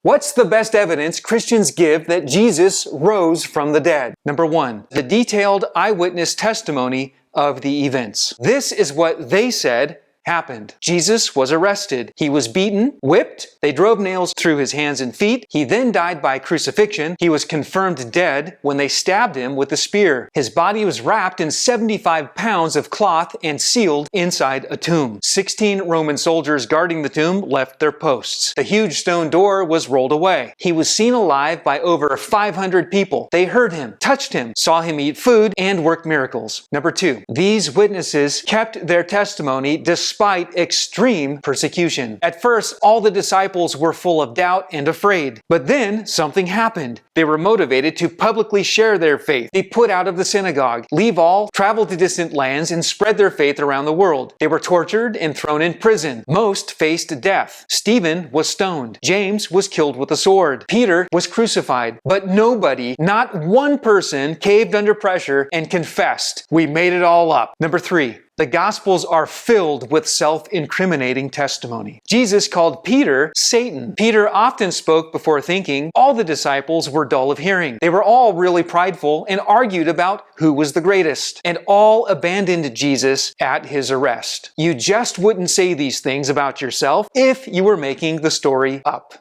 What's the best evidence Christians give that Jesus rose from the dead? Number one, the detailed eyewitness testimony of the events. This is what they said happened. Jesus was arrested. He was beaten, whipped. They drove nails through his hands and feet. He then died by crucifixion. He was confirmed dead when they stabbed him with a spear. His body was wrapped in 75 pounds of cloth and sealed inside a tomb. 16 Roman soldiers guarding the tomb left their posts. The huge stone door was rolled away. He was seen alive by over 500 people. They heard him, touched him, saw him eat food, and work miracles. Number two, these witnesses kept their testimony despite extreme persecution. At first, all the disciples were full of doubt and afraid. But then something happened. They were motivated to publicly share their faith. They put out of the synagogue, leave all, travel to distant lands, and spread their faith around the world. They were tortured and thrown in prison. Most faced death. Stephen was stoned. James was killed with a sword. Peter was crucified. But nobody, not one person, caved under pressure and confessed. We made it all up. Number three, the Gospels are filled with self-incriminating testimony. Jesus called Peter Satan. Peter often spoke before thinking. All the disciples were dull of hearing. They were all really prideful and argued about who was the greatest. And all abandoned Jesus at his arrest. You just wouldn't say these things about yourself if you were making the story up.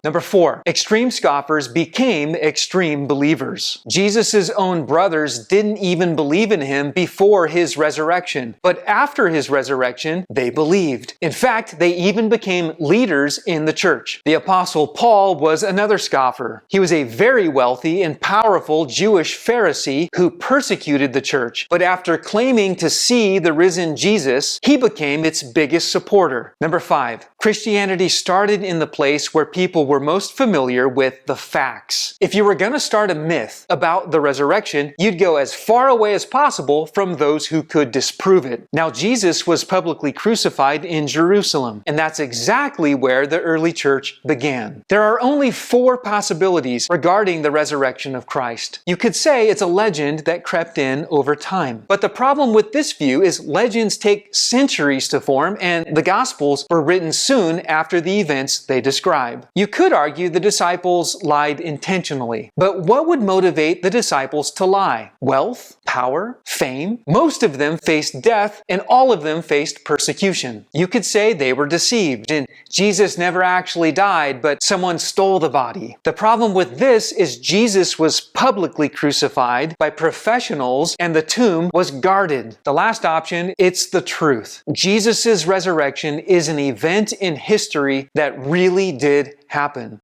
Number four, extreme scoffers became extreme believers. Jesus' own brothers didn't even believe in him before his resurrection, but after his resurrection, they believed. In fact, they even became leaders in the church. The Apostle Paul was another scoffer. He was a very wealthy and powerful Jewish Pharisee who persecuted the church, but after claiming to see the risen Jesus, he became its biggest supporter. Number five, Christianity started in the place where people were most familiar with the facts. If you were going to start a myth about the resurrection, you'd go as far away as possible from those who could disprove it. Now, Jesus was publicly crucified in Jerusalem, and that's exactly where the early church began. There are only four possibilities regarding the resurrection of Christ. You could say it's a legend that crept in over time. But the problem with this view is legends take centuries to form, and the Gospels were written soon after the events they describe. You could argue the disciples lied intentionally. But what would motivate the disciples to lie? Wealth? Power? Fame? Most of them faced death, and all of them faced persecution. You could say they were deceived, and Jesus never actually died, but someone stole the body. The problem with this is Jesus was publicly crucified by professionals, and the tomb was guarded. The last option, it's the truth. Jesus' resurrection is an event in history that really did happen.